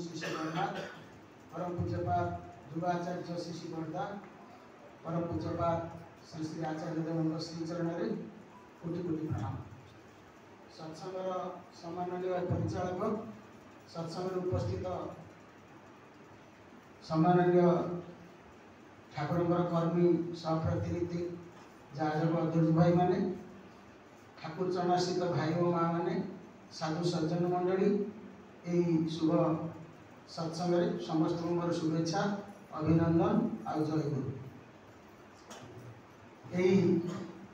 श्री श्री जगन्नाथ परम पूज्यपाद ध्रुवाचार्य श्री श्री बर्दा परम पूज्यपाद श्री श्री आचार्य देव श्री चरण में कोटि कोटि प्रणाम। सत्संगर सम्माननीय परिचालक सत्संग उपस्थित सम्माननीय ठाकुर कर्मी सहप्रतिनिधि जाजक अध्यक्ष भाई माने ठाकुर चरणाश्रित भाई और माँ मैंने साधु सज्जन मंडली यही शुभ सत्संग समस्त मोर शुभेच्छा अभिनंदन आ जय गुरु। यही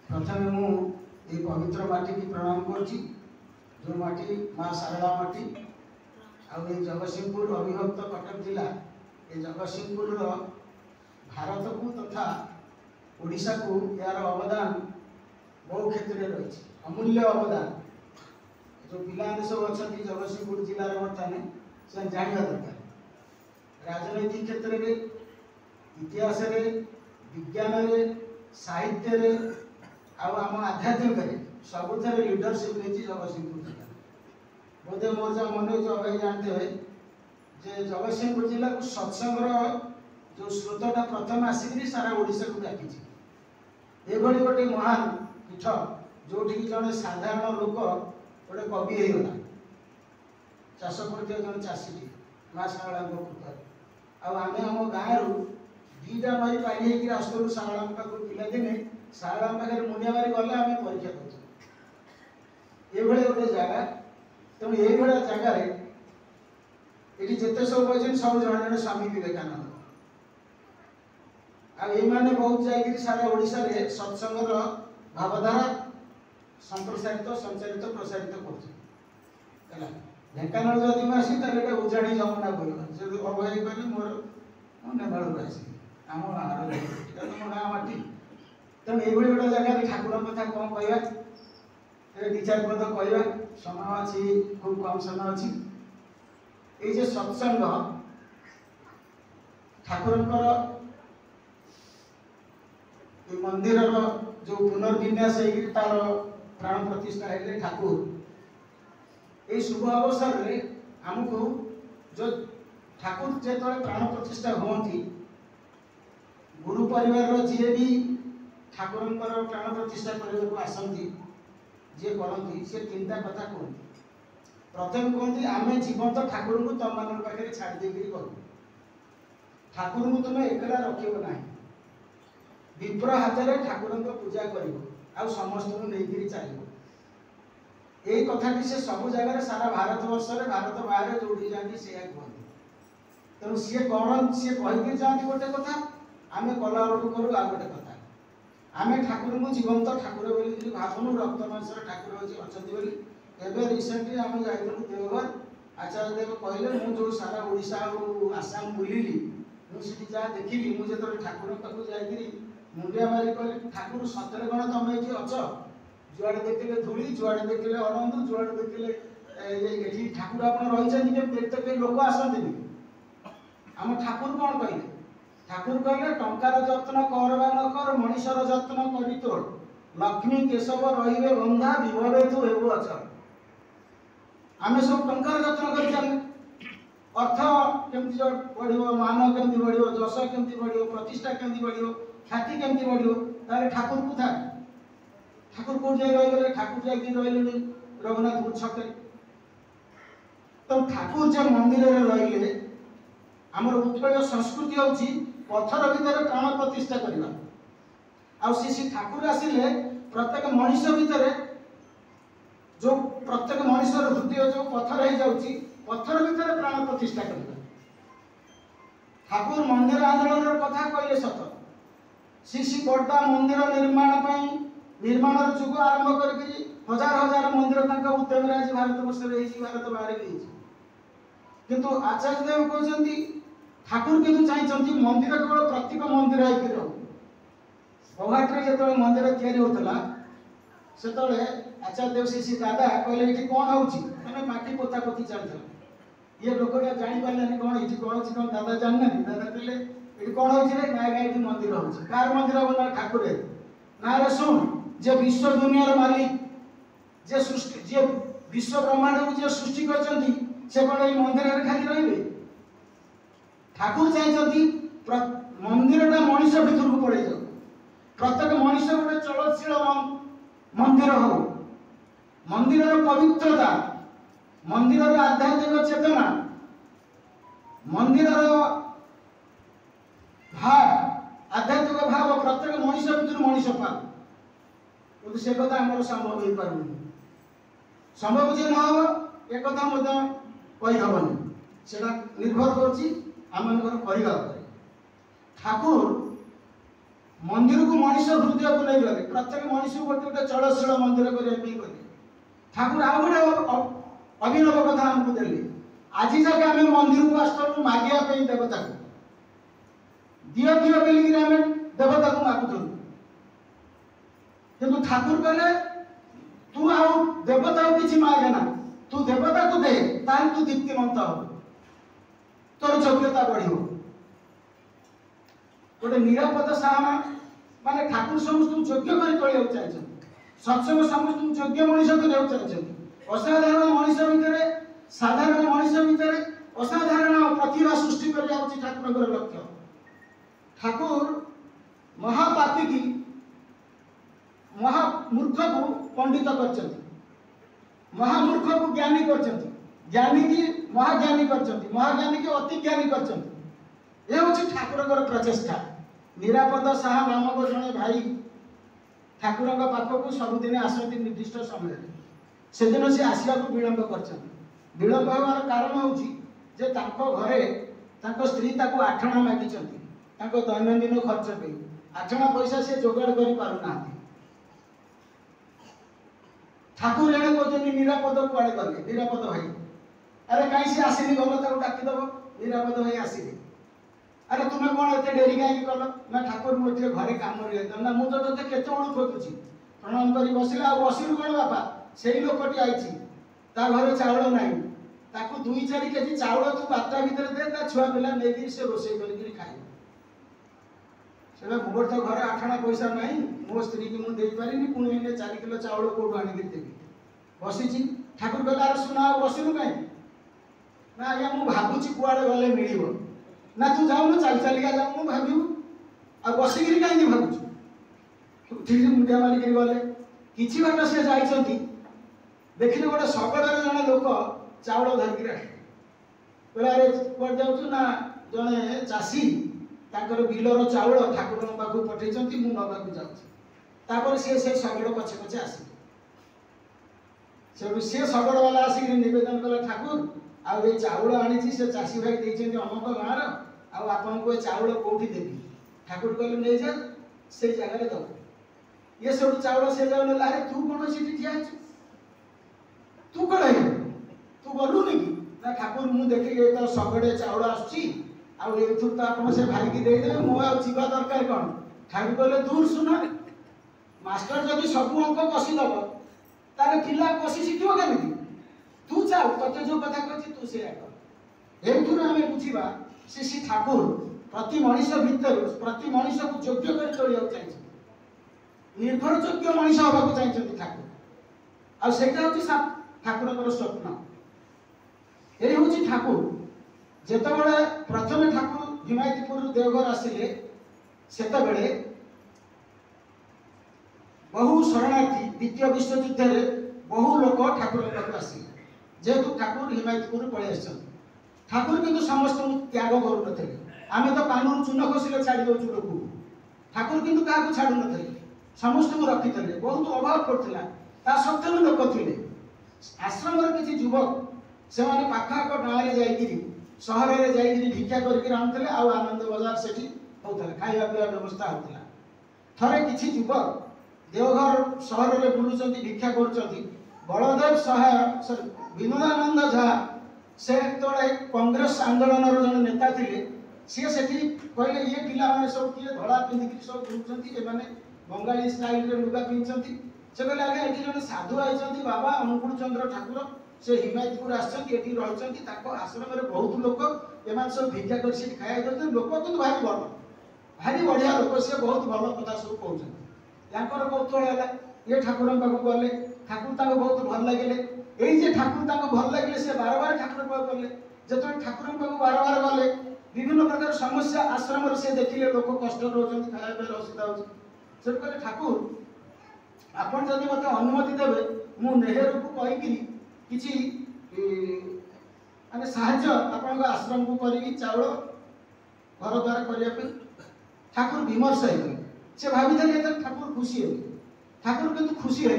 प्रथम मुझे पवित्र माटी की प्रणाम करुच्ची जो माटी माँ शारदा माटी आ जगतसिंहपुर अविभक्त कटक जिला ये जगतसिंहपुर भारत को तथा ओडिशा को यार अवदान बहु क्षेत्र में रही अमूल्य अवदान जो पिला सब अच्छा जगतसिंहपुर जिलार बर्तमान से जानवा दरकार राजनैतिक क्षेत्र में इतिहास विज्ञान साहित्य आम आध्यात्मिक सबुथ लीडरशिप नहीं जगतसिंहपुर जिला बोधे मोर जहाँ मन जो भाई जानते हुए जे जगतसिंहपुर जिला को सत्संगर जो स्रोतटा प्रथम आसिक सारा ओडिशा को व्यापी ये गोटे महान पीठ जो जड़े साधारण लोक गोटे कवि होगा चाष कर जन चाषी माँ शारदा कृपा आम आम गाँव दीटा नई पानी आसलु शारदा पाक पिलादिने शारदा पाखे मुंडिया मारी गले आम परीक्षा कर गोटे जगह तेणु ये जगार ये जिते सब बच्चे सब जड़े जड़े स्वामी विवेकानंद आने बहुत जाकर सारा ओडिशा रे सत्संगर भावधारा संप्रसारित संचारित प्रसारित कर ढेकानाल जदि आसी उजाड़ी जमुना बोल अवहेली कली मोर नेपाल आसी आम गाँव मो गाँ माटी तेणु ये गोटे जगह ठाकुर कथा कौन कह दि चार पद कह समय अच्छी खूब कम समय अच्छी ये सत्संग ठाकुर मंदिर जो पुनर्विन्यास तार प्राण प्रतिष्ठा है ठाकुर ये शुभ अवसर में आमको जो ठाकुर जो प्राण प्रतिष्ठा होती गुरु परिवार जी भी ठाकुर प्राण प्रतिष्ठा करने को आसती जी करती सी तीनटा कथा कहती प्रथम कहती आम जीवंत ठाकुर को तुम मान पाखे छाड़ी करूँ ठाकुर को तुम्हें एकला रखना विप्र हाथ में ठाकुर पूजा कर समस्त को लेकर चलो यही कथा से सब जगह सारा भारत वर्ष भारत बाहर जो जाती से कहते तेणु सी कौन सी कहीकि जाती गोटे कथा आम कला बेलू करूँ आ गए कथा आम ठाकुर को जीवंत ठाकुर बोली भावनु रक्त मांसर ठाकुर अच्छा बोली रिसेंटली आम जाइलु देवघर आचार्य देव कहले मुझे जो सारा ओडिशा और आसाम बुलिली मुझे जहाँ देखिली मुझे जो ठाकुर पाक जाकि मुंडिया मारी कह ठाकुर सतरे कौन तुम ये अच जुआड़े देखिले धूली जुआड़े देखिले अनंत जुआड़े देखिले ठाकुर आप रही लोक आसती आम ठाकुर कौन कहले ठाकुर कहले टंकार जत्न कर न कर मनीषर जत्न करी तोड़ लक्ष्मी केशव रे बंधा विभवे तू हेबु अचल आम सब टंकार जत्न कर चल अर्थ केमती बढ़ो मान केमती बढ़ो जश केमती बढ़ो प्रतिष्ठा केमती बढ़ो ख्याति केमती बढ़ो तारे ठाकुर को था ठाकुर को जाए रही ठाकुर जाकि रही रघुनाथपुर छके तो ठाकुर जो मंदिर में रही आमर उत्कल संस्कृति होची पत्थर भितर प्राण प्रतिष्ठा करवा आसी ठाकुर आसिले प्रत्येक मनीष भितर जो प्रत्येक मनीषर हृदय जो पत्थर हो जाउची पत्थर भितर प्राण प्रतिष्ठा करवा ठाकुर मंदिर आंदोलन कथा कहले सत श्री बड़ा मंदिर निर्माण जुग आरंभ कर हजार हजार मंदिर उद्यम आज भारत वर्ष भारत बाहर भी किंतु आचार्य देव कहते ठाकुर किंतु चाहते मंदिर केवल प्रत्येक मंदिर हो बौहाटी जो मंदिर या से आचार्य देव श्री दादा कहले ये कौन हो माटी पोता पोती चलता ये लोक जापारे कौन ये कौन कौन दादा जानना दादा कहले ये कौन हो ये मंदिर हो कार मंदिर बोला ठाकुर ना रे शुण जे विश्व दुनिया मालिक जे सृष्टि जे विश्व ब्रह्मांड को जे सृष्टि कर से कौन ये मंदिर खाली रे ठाकुर चाहते मंदिरटा मनीष भितर को पड़े जाओ प्रत्येक मनीष गोटे चलशील मंदिर हो मंदिर पवित्रता मंदिर आध्यात्मिक चेतना मंदिर भाव आध्यात्मिक भाव प्रत्येक मनीष भितर मनीष पाल कि से कथा आम संभव हो पार संभव जे न एक कहीहबनी से निर्भर कर ठाकुर मंदिर को मनीष हृदय को नहीं गले प्रत्येक मनीष को गोटे गोटे चलशील मंदिर करने ठाकुर आ गए अभिनव कथा आमको देले आज जाके आम मंदिर को आसलु मागिया देवता को दियो दियो बोलिक आम देवता को मागुलु किंतु ठाकुर कहले तू आउ देवता को किसी मागे ना तू देवता को दे ताल तू दीप्तिमंत हो तोर योग्यता बढ़ियो गोटे निरापद साहना माने ठाकुर समस्त योग्य कर तोलिया चाहिए सत्संग समस्त योग्य मनीष को चाहिए असाधारण मनीष भितर साधारण मनीष भितर असाधारण प्रतिभा सृष्टि कर ठाकुर लक्ष्य ठाकुर महापापी की महामूर्ख को पंडित कर महामूर्ख को ज्ञानी कर ज्ञानी की महाज्ञानी कर महाज्ञानी की अति ज्ञानी कर यह हूँ ठाकुर प्रचेषा निरापद साहा नामक जड़े भाई ठाकुर पाखक सबुदिन आसती निर्दिष्ट समय से दिन से आसवा विलंब कर विलंब होवार कारण हूँ घरे स्त्री आठणा मागी दैनंदिन खर्च पे आठणा पैसा से जोगाड़ कर पारना ठाकुर एने कहते निरापद कुआड़े गले निरापद भाई अरे कहीं से आसनी गल डाकिदेव निरापद भाई आसले अरे तुम्हें कौन एत डेरी कहीं कल ना ठाकुर मुझे घरे कम ना मुझे ते केत खोजुची प्रणाम कर बसला बसलु कौन बापा से लोकटी आई घर चाउल ना ताकू 2-4 केजी चाउल तू बारटा भितर दे छुआ पिला नहीं से रोसे कर खाए मोर तो घर आठणा पैसा ना मो स्त्री की मुझे पारि पुणी 4 किलो चाउल कौटू आनिक देवी बसी ठाकुर कहला सुना बसलु कहीं ना आज्ञा मुझे भावुची कुआड़े गले मिल ना तू जाऊन चल चलिका जाऊन भाव आ बसिक कहीं भावुचु ठीक मुंडिया मारिक गले कि बाट सी जाती देखिए गोटे शगड़े जड़े लोक चाउल धरिक बोले अरे कौन जाऊँ ना जड़े चाषी ताकर बिलर चाउल ठाकुर पाखु पठे मुझे नवाक जाऊँ सी से शगड़ पछे पछे आस सी शगड़ वाला आसिक नवेदन कला ठाकुर आउ चाउल आनी से चाषी भाई देखते अमक गाँव आपन को चाउल कौटी देवी ठाकुर कहले नहीं जा से जगह दब ये सब चाउल से जाऊ ना अरे तू कौन सी ठिया तू कौन है तू गलु नहीं ना ठाकुर मुझे देखिए तो शगड़े चाउल आसु तो आप से भाई की देदेवे मुझे दरकार कौन ठाकुर कहले दूर सुना मास्टर जब सब अंक कषिदेव तार पिला कषि शिख केमी तू चाह ते जो कथा कहती तू से आम बुझा से ठाकुर प्रति मनीष भितर प्रति मनीष को योग्य कर तोलिया चाहिए निर्भर योग्य मनीष हवा चाहिए ठाकुर आटा हूँ ठाकुर स्वप्न ये हूँ ठाकुर जितेबले प्रथम ठाकुर हिमायतपुर देवघर आसिले सेतबेले बहु शरणार्थी द्वितीय विश्वयुद्ध बहु लोक ठाकुर पाखु आसिले जेहेतु ठाकुर हिमायतपुर पलि आस ठाकुर किंतु समस्त त्याग करूँ आम तो कानून चून खसिले छाड़ी दौचु लोक ठाकुर किंतु क्या छाड़ू न समस्त को रखी बहुत अभाव पड़ता सत्वे भी लोक थे आश्रम किसी युवक से पाखआख गाँव में जाकि सहर में जाकि भिक्षा करके आनुले आनंद बजार से होता खाଇବା पीवा व्यवस्था होता थरे किसी युवक देवघर सहर में बुलूं भिक्षा कर बलदेव सहाय विनोदानंद झा से तो कांग्रेस आंदोलन जन नेता थे सी से कहले ये पिला सब किए धड़ा पिंधिक सब बुलूं बंगाली स्टाइल लुगा पिंधि से कहले आगे ये जन साधु आई बाबा अनुकूल चंद्र ठाकुर से हिमायतपुर आसती आश्रम में बहुत लोक एम सब भिक्षा कर खाया लोक कि भारी भल भारी बढ़िया लोक सी बहुत भल कथा सब कहते कौतूहल है ये ठाकुर पाक गले ठाकुर बहुत भल लगे ये ठाकुर भल लगे से बार बार ठाकुर पाक गले जो ठाकुर पाक बार बार गले विभिन्न प्रकार समस्या आश्रम से देखिले लोक कष्ट रोचन खाया पे असुविधा हो कहले ठाकुर आपन जदि मते अनुमति देबे मु नेहरू को कहि किछि माने साहाय्य आपन आश्रम को करी चाउल घर द्वार करिया पे ठाकुर विमर्श हे से भाभी थे ठाकुर खुशी हे ठाकुर किंतु खुशी हे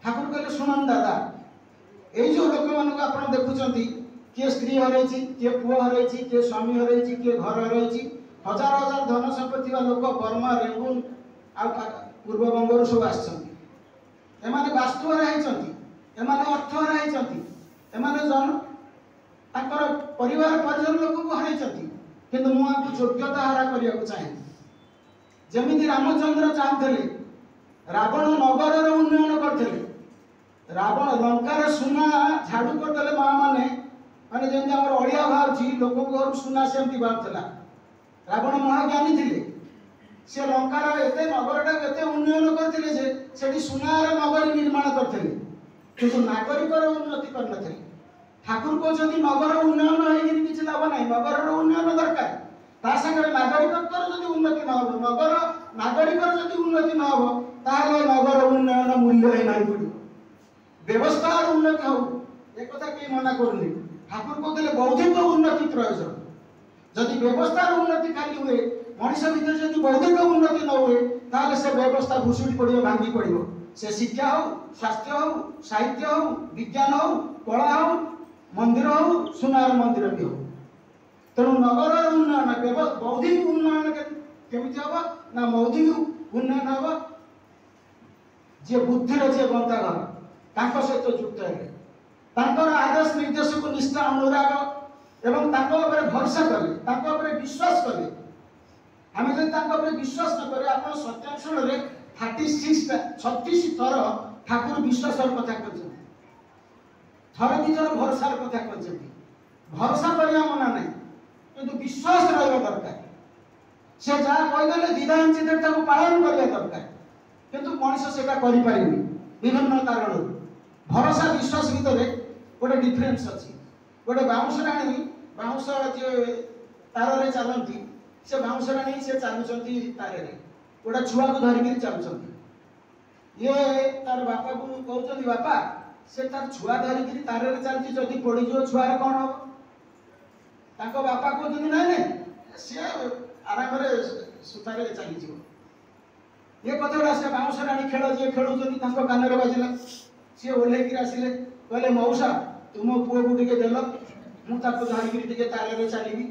ठाकुर कहले सुनन दादा ए जो लोक मान आप देखुंट किए स्त्री हरई किए पुओ हरई किए स्वामी हरई किए घर हरई हजार हजार धन संपत्ति लोक बर्मा रेंगुन आ पूर्वबंगर सब आसमाने वास्तुहरा होती अर्थहरा परिवार परिजन लोक को हरई किंतु मुझे योग्यता हरा करने को चाहे जमी रामचंद्र चाहते रावण नगर उन्नयन करते रावण लंकार सुना झाड़ू करदे माँ मैंने माने जमी अड़िया बाहर लोक घर सुना सेमती बाहर रावण महाज्ञानी थे से लंकार एत नगरटा एत उन्नयन करते सुनार नगरी निर्माण करते किंतु नागरिक उन्नति करते ठाकुर कहते नगर उन्नयन हो किसी लाभ ना नगर उन्नयन दरकार तांगे नागरिकत्वर जब उन्नति न हो नगर नागरिक जब उन्नति न हो ताहले नगर उन्नयन मूल्य ही नहीं पड़ो व्यवस्था उन्नति हो एक कथा कहीं मना करनी ठाकुर कहते बौद्धिक उन्नति प्रयोजन जदि व्यवस्था उन्नति खाली हुए मनीष भीतर जब बौद्धिक उन्नति न हुए ताहले से व्यवस्था भुशुड़ी पड़ो भांगी पड़ो से शिक्षा हो स्वास्थ्य हो साहित्य हो विज्ञान हो कला हो मंदिर हो सुनार मंदिर भी हो तेणु नगर उन्नयन बौद्धिक उन्नयन केमी हम ना मौद्धिक उन्नयन हम जी बुद्धि जी गंताघर सहित युक्त है आदेश निर्देश को निष्ठा अनुराग एवं भरोसा कले विश्वास कले आम जब विश्वास न करें आप सत्यानुषण 36 थर ठाकुर विश्वास कथा कर थर दिजर भरोसार कथा कर भरोसा करने मना नहीं किंतु विश्वास रहा दरकार से जहाँ कहीदेले विधान चिंता पालन करने दरकार किंतु मनुष्य से विभिन्न कारण भरोसा विश्वास भितर गोटे डिफरेन्स अच्छी गोटे बाउंसराणी बाउंस जी तार चलती से बाउंसराणी से चलुंट तार गोटे छुआ को धरिक चलुंट ये तार बापा को कहते बापा से तार छुआ धरिक तार चलती जदि पड़ज छुआर कौन हम बापा कहते ना सी आराम सूतार चली ये कथा से बाउंसराणी खेल जी खेलुं कान बाजिला सी ओह्लैक आसिले कहले मौसा तुम पुओ को टे देल मुझे धरिकी तार चलि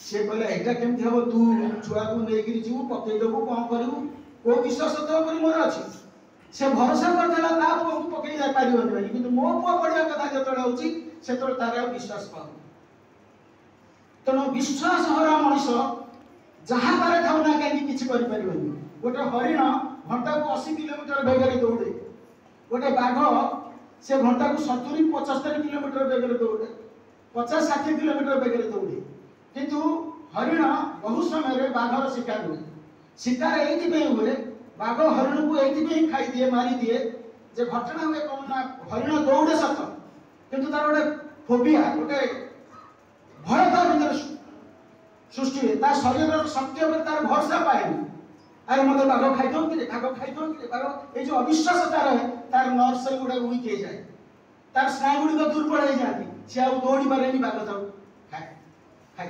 सी कहले यहाँ केमती हम तू छुआ को लेकिन जीव पकईदेबू कौन करूँ को विश्वास तो मोर अच्छी से भरोसा करदेला ता पुओ को पकई जा पारिबनी कि मो पुओ पढ़िया कथा जो होती तार विश्वास पाऊ तेणु विश्वास हरा मनीष जहाँ तार थाऊ ना कहीं किसी गोटे हरिण घंटा को 80 किलोमीटर बेगर दौड़े गोटे बाघ से घंटा को 70-75 किलोमीटर बेगर दौड़े 50-60 किलोमीटर बेगर दौड़े किंतु हरिण बहु समय बाघर शिकार हुए शिकार ये हुए बाघ हरिण को ये खाई दिए मारी दिए जे घटना हुए कौन ना हरिण दौड़े सत किंतु तार गोटे फोबिया गोटे भय तार भर सृष्टि हुए तार शरीर शक्ति उपर तार भरोसा पाएनि अरे मतलब बाघ खाईदो कि बाघ खाईदो कि बाघ ये जो अविश्वास तार है तार नर्व सेल गुड़ा वीक हो जाए तार स्नायु गुड़िक दुर्बल हो जाती सी दौड़ी पारे बाघ ताऊ खाई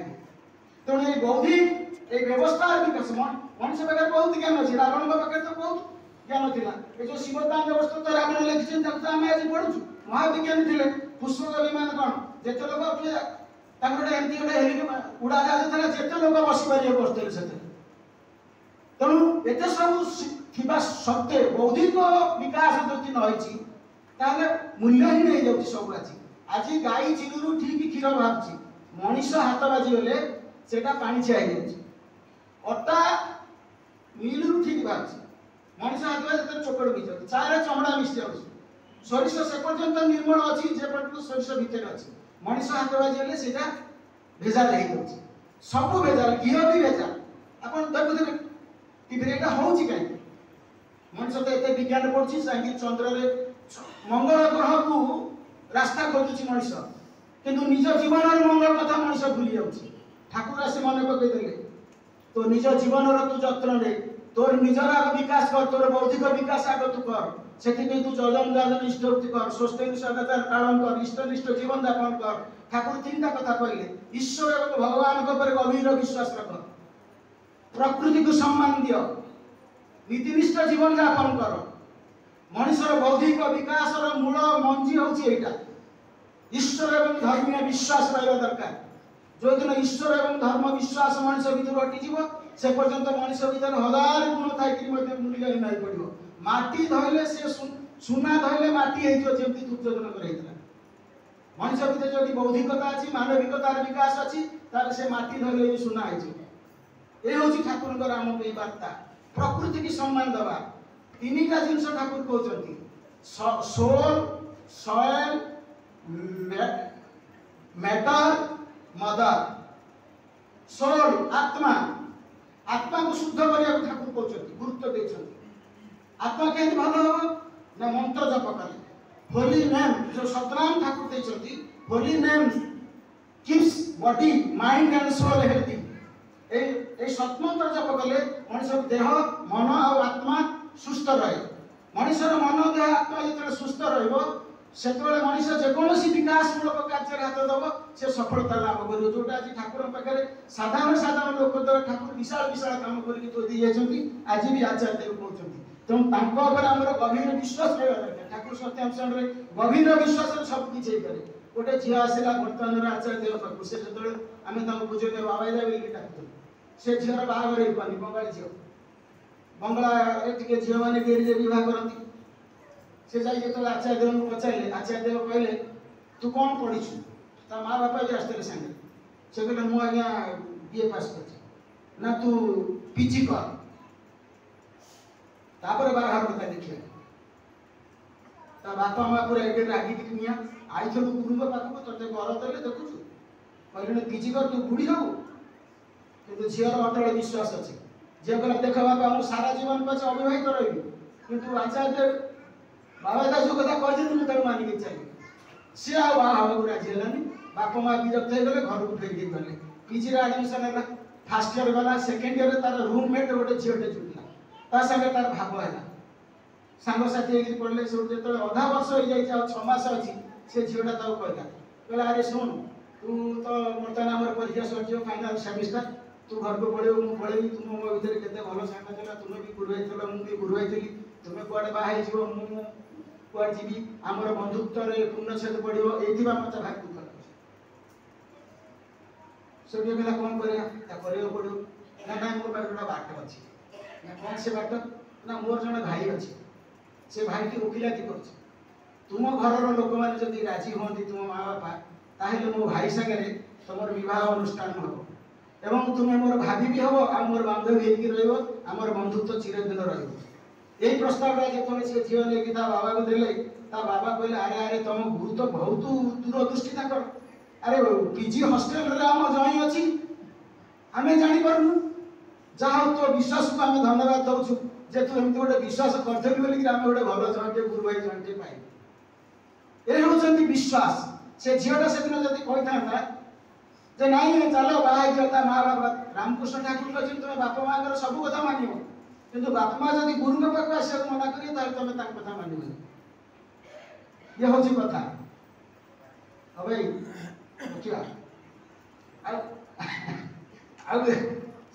तेणु ये बौद्धिक ये व्यवस्था विकास मनुष्य पाखे बहुत ज्ञान अच्छी रावण पाखे तो बहुत ज्ञान थिला ये जो शिवदान व्यवस्था तो रावण लिखिछन आम आज पढ़ुछु महाविज्ञानी थे पुष्पक विमान कौन जिते लोग एमती गोटे उड़ाजाहाज था जिते लोग बस पारे बसते से तेणु एत सब सत्वे बौद्धिक विकास जदि नई मूल्य ही नहीं जाऊँ सब आज गाई चिलू ठीक क्षीर बाहर मनीष हाथ बाजिगले से पानी छिया अटा मिलू ठीक बाहर मनीष हाथ बाज चोकड़ भी जाए चारे चमड़ा मिस जाऊँ सोरिष से पर्यंत निर्मल अच्छी जे पर्यटन सोरिष भितर अच्छी मनीष हाथ बाजिगले से भेजाल हो सब भेजाल घी भी भेजाल आप देखुए टीवी हूँ कहीं मनुष्य तो ये विज्ञान पढ़ी कहीं चंद्र मंगल ग्रह को रास्ता खोजुची मनुष्य किंतु निज जीवन मंगल कथा मनुष्य भूली जाऊँ ठाकुर आसी मन पकईदेले तो निज जीवन तू जत्न ने तोर निजर आग विकास कर तोर बौद्धिक विकास आग तू कर से तू जजन जाजन इष्टोक्ति कर स्वस्थ सदाचार पालन कर इष्टनिष्ठ जीवन यापन कर। ठाकुर तीन कथा कहले ईश्वर एवं भगवान पर गभीर विश्वास रख प्रकृति को सम्मान दियो नीतिनिष्ठ जीवन यापन कर मनुष्यर बौद्धिक विकास मूल मंजी होता ईश्वर एवं धर्म विश्वास रहा दरकार जो दिन ईश्वर एवं धर्म विश्वास मनुष्य भीतर हटिଯିव से पर्यंत मनुष्य भीतर हजार गुण थी मूल्य नहीं पड़ो माटी धरले से सुना धरले माटी होती दुर्योधन कर मनुष्य भीतर जो बौद्धिकता अच्छी मानविकतार विकास अच्छी तार से माटी धरले भी सुना हो ठाकुर आम वार्ता प्रकृति की सम्मान दवा तीन जिनस ठाकुर कहते soul soil matter mother soul आत्मा आत्मा को शुद्ध करने ठाकुर कहते गुरुत्व देते आत्मा केमती भल हम ना मंत्र जप कले होली नेम जो सतनाम ठाकुर देते holy name keeps body mind and soul healthy ए सतमंत्र जप कले मनुष्य देह मन और आत्मा सुस्थ रहे मनुष्यर मन देह आत्मा जो सुस्थ रहिबो सेतबेले मनुष्य जेकोसी विकासमूलक कार्य हाथ दब से सफलता लाभ कर जोटा आज ठाकुर पाखे साधारण साधारण लोक द्वारा ठाकुर विशाल विशाल काम करके आज भी आचार्य कहते तेणु आम गभीर विश्वास रहा दरकार ठाकुर सत्यांशन गभीर विश्वास सब किसी गोटे झील आसला बर्तमान आचार्य देव पाक से जो आम पूजे बाबाई बोलिक डाकुँ से झीर बाहर हो पानी बंगाली झील बंगला झील मैंने डेरी विवाह करती से जाए जो आचार्य देव को पचारे आचार्य देव कहले तू कौन पढ़ीचु ता माँ बापा भी आसते सागे से कहले मु आज्ञा बीए पास कर ना तू पीजी कर तापर बाहर कथा देखिए ता बापा माँ पूरा एक रागिक निया आई थलु गुरुଙ୍କ पाखକୁ तते घर देले देखुछु कहले पीजी कर तू बुढ़ी हो किंतु झीर अटल विश्वास अच्छे झील कहला देख बापा मु सारा जीवन पछे अविवाहित रही किंतु आचार्य बाबा दास जो कथा कहते मुझे तेज मानिक चलिए सी आ बाहर राजी है बाप माँ विरक्त हो गले घर को फेरिक गले पीजी एडमिशन है फास्ट इयर गला सेकेंड इयर तार रूममेट गोटे झीटे जुटला ता संगे तार भाव है सांगसाथी पढ़ले सब जो अधा वर्ष हो जाए 6 मास अच्छी से झीटा तक कहला कहला अरे शुण तू तो बर्तमान आम परीक्षा सर फाइनाल सेमिस्टर तू घर को पढ़े मुझे पढ़ेबी तुम मो भर के भल सांग था तुम्हें भी गुरुभाई थल मुझे गुरुभाई थी तुम्हें कड़े बाहर मुझे कड़े जी आमर बंधुत्व पूर्णछेद बढ़ो ये मत भाई दुख से कहला कौन कर पड़ो ना ना मोर पास गोटे बाट अच्छी ना कौन से बाट ना मोर जड़े भाई अच्छे से भाई की वकिलाती कर तुम घर लोक मैंने राजी हमें तुम माँ बापा ताहले मो भाई सागे तुम बह अनुष्ठान हम एवं तुम्हें मोर भाभी भी हम आ मोर बांधवी होमर बंधुत्व चिरदिन रही प्रस्ताव जो से झील नहीं बाबा को देले बाबा कहले अरे अरे तुम गुरु तो बहुत दूरदृष्टि अरे पीजी हॉस्टेल रे आम जई अच्छी आम जापरनु जहाँ तो विश्वास को आम धन्यवाद दौचु जे तू एमती गोटे विश्वास करदेलु बोलिक आम गोटे भल जॉइंटे गुरु भाई जॉइंटे पाई ये होचंती विश्वास से झीलटा से दिन जदि कही था जे नाई चलो बाहर जाता माँ बाबा रामकृष्ण ठाकुर कहते तुम बापा माँ सब कथा मान किंतु बापा माँ जब गुरु पाक आस मना करेंगे तुम कथा मान ये हूँ कथा हाँ भाई देखा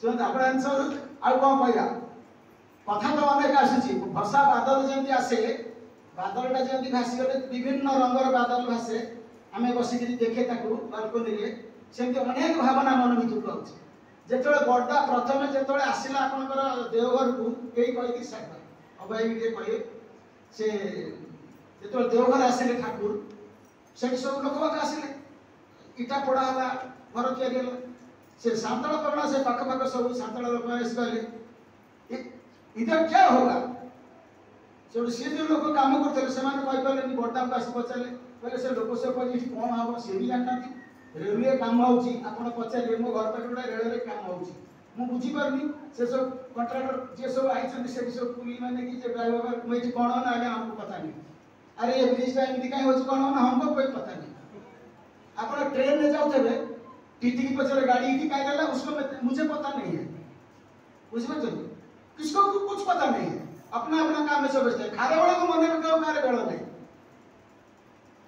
शुणु आप आंसर आउ कौन कहला कथा तो अनेक आसूँ वर्षा बादल जमी आसे बादलटा जमी भासीगले विभिन्न रंगर बादल भासे आम बसिक देखे बालकोनी सेमती अनेक भावना मन भीतर आउे जो बड़ा प्रथम जो आसला आपंकर देवघर को कई कहीकि स्टार्ट अभाई भी कहे से जो देवघर आसिले ठाकुर से सब लोक बाक आसिले इटा पड़ा है घर तैयारी से सांतल करण से पाख पाख सब सांतल लोक गले इधर क्या होगा से सी जो लोग कम करते से बड़ा को आस पचारे कहले से लोक से कह कौन हम सी भी जानना रेलवे काम होची आपण पचारे मो घर पाखे गोटे रेलवे काम होची मु बुझी पारनी से सब कंट्राक्टर जे सब आई से सब पुली माने कि ड्राइवर मैं कौन ना आगे हमको पता नहीं अरे ये ब्रिज टाइम कहीं होची कौन ना हमको कोई पता नहीं। आप ट्रेन में जाऊे टीटी की पचर गाड़ी की क्या डाला उसको मुझे पता नहीं है, बुझे किसको कुछ पता नहीं है, अपना अपना काम में सब व्यस्त है। खाने वाले को मन रखा कार बेड़ नहीं,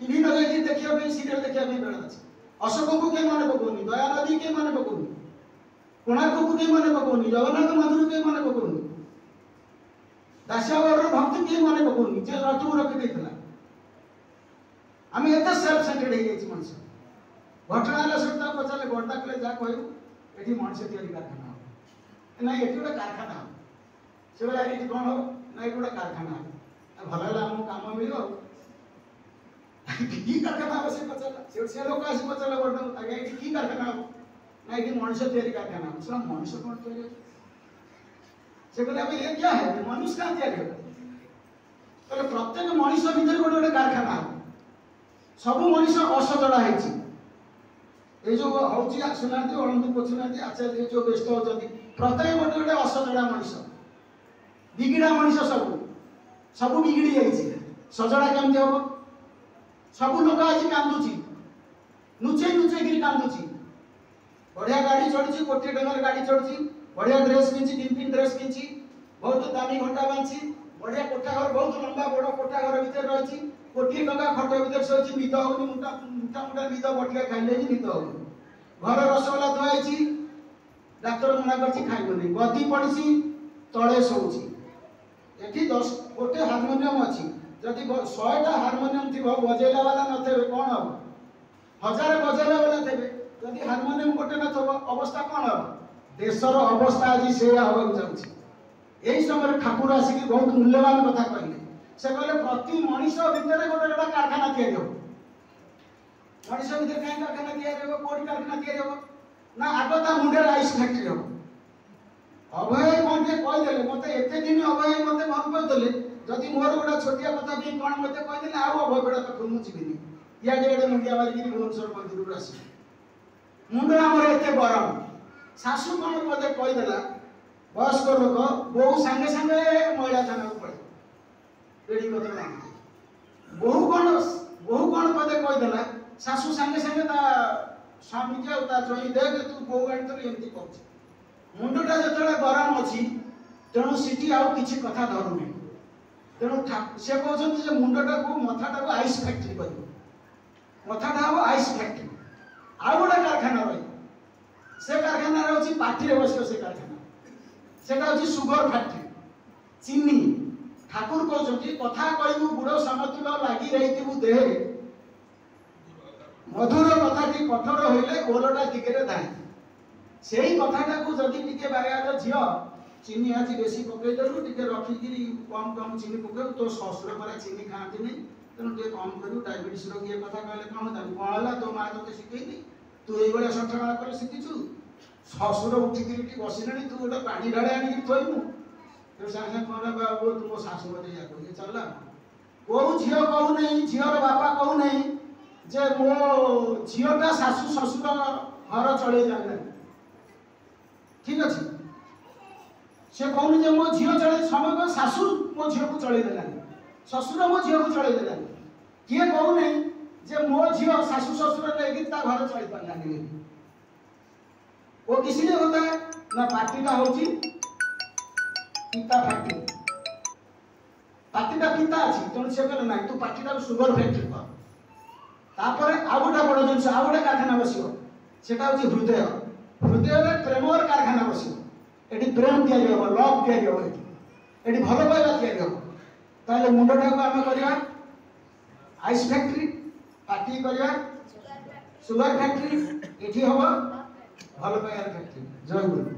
टीवी न लगी देखिए भी सीरियल देखिए भी बेड़ अच्छे। अशोक को के मन पकोनी, दया नदी के मन पकोनी, कोणार्क को के मन पकोनी, जगन्नाथ मंदिर के मन पकोनी, दासियावर भक्त के मन पकोनी जे रतु रखि देथला। आमे एते सेल्फ सेंटर्ड हे गेछि मनुष्य। घटनाला सुनता पचाले गोडा कले जा कहू एठी मनुष्य तयारी कारखाना ना एठी गोटे कारखाना से बोला एठी कोन हो ना एठी गोटे कारखाना भलला हम काम मिलो की कारखाना बसे पचाला से लोक आसी पचाला गोडा आगे एठी की कारखाना ना एठी मनुष्य तयारी कारखाना उसला मनुष्य कोन तयारी से बोला अब ये क्या है मनुष्य का तयारी हो तो प्रत्येक मनुष्य भीतर गोटे गोटे कारखाना सब मनुष्य असजड़ा है ये जो हौची सुनाती अळंदी पोछुनाती आचार्य जो व्यस्त होती प्रत्येक गोटे गोटे असजड़ा मनुष्य बिगिड़ा मनुष्य सब बिगिड़ी जाइए सजड़ा केमती हम सब लोक आज कांदुची नुचे गिरी कांदुची बढ़िया गाड़ी चढ़ी कोटी टंकार गाड़ी चढ़ी बढ़िया ड्रेस किंची 3 ड्रेस किंची बहुत दामी घंटा बांधी बढ़िया कोठा घर बहुत लंबा बड़ कोठा घर भीतर रही कोटी टंका खट भीतर सोची निद होनी मुटा मुटा निद बटिया खाइले ही निद होनी घर रसगोला थुआई डाक्टर मना कर खाइबनी गदी पड़ी तले शोची एठी 10 गोटे हारमोनियम अच्छी जदि 100टा हारमोनियम थी बजेला वाला नथे कौन हम 1000 बजेला वाला थे जदि हारमोनियम गोटे न अवस्था कौन हम देशर अवस्था आज से हवा जाउछि। यही समय ठाकुर आसिक बहुत मूल्यवान कथा कहले से कहले प्रति मनुष्य भितर गोटे गोटे कारखाना तैयारी हो मनुष्य भितर कहीं कारखाना तैयारी हो कोडी कारखाना तैयारी हो ना आगता मुंडे आइस फैक्ट्री हो अभय मते कहि देले मते एते दिन अभय मते मन कर देले जदि मोर गोटा छोटिया कथा भी कोन मते कहि देले आ अभय बडा पाखु मु जिबिनी या जेडे मुंडिया मारी कि भुवनेश्वर मंदिर रो आसी मुंडा हमर एते गरम सासु कोन मते कहि देला वयस्क लोक बहु संगे संगे महिला थाना को पड़े रेडी कथा बहु कोन पदे कहि देला सासु संगे संगे ता स्वामी के ता जोई देख तू बहु गाड़ी तो एमती कहछ मुंडटा जतले गरम अछि तेणु सिटी आउ किछि कथा धरु नै तेणु से कहउछन जे मुंडटा को मथाटा को आइस फैक्ट्री करियो मथाटा हो आइस फैक्ट्री आउ गोटा कारखाना रही से कारखाना रहछि पाठी रे बसियो से कारखाना सेटा होछि सुगर फैक्ट्री चीनी ठाकुर कहउछन कथा कहबु गुड़ समतुल लागि रहितिबु देह मधुर कथाटी कठोर होइले ओलटा टिकेरे दाई सेही कथाटा को जदि टिके बायार झियो चीनी आज बेसी पकई देलु टिके रखी गिरी कम कम चीनी पकऊ तो ससुर पर चीनी खाती नहीं तेणु टे कम करू डायबिटीज रोगी ये कथा कहले कौन जान कहला तो मां तोते शिखेनी तू ये बड़े सठा कर शिखिछु ससुर उठिकी बसिले तू गोटे पानी ढाड़े आनी थोइबु तो साथे कहला बाबू तुम सासु मते या कहि चलला को झियो कहू नहीं झियोर बापा कहू नहीं जे मो झियोटा सासु ससुर घर चले जाने ठीक अछि से कहूनी जे मो झियो चले समय को सासु मो झियो को चले देलानी ससुर मो झियो को चले देलानी किए कहू नहीं जे मो झियो सासु ससुर लेके ता घर चली पालानी वो किस लिए होता है ना पार्टी का होची पिता फैक्ट्री पार्टी का पिता अछि तेणु से कहले ना तू पार्टी का सुगर फैक्ट्री कर तापर आ गोटा बड़ जिनस आ गोटा कारखाना बसियो सेटा होची हृदय हृदय में प्रेमर कारखाना बसियो एटी प्रेम तैयारी हो लव तैयारी हो एटी भलो पाइबा तैयारी हो ताले मुंडटा को आमे करिया आइस फैक्ट्री पार्टी करिया सुगर फैक्ट्री एठी होबो भलो पाइबा फैक्ट्री जय गुरु।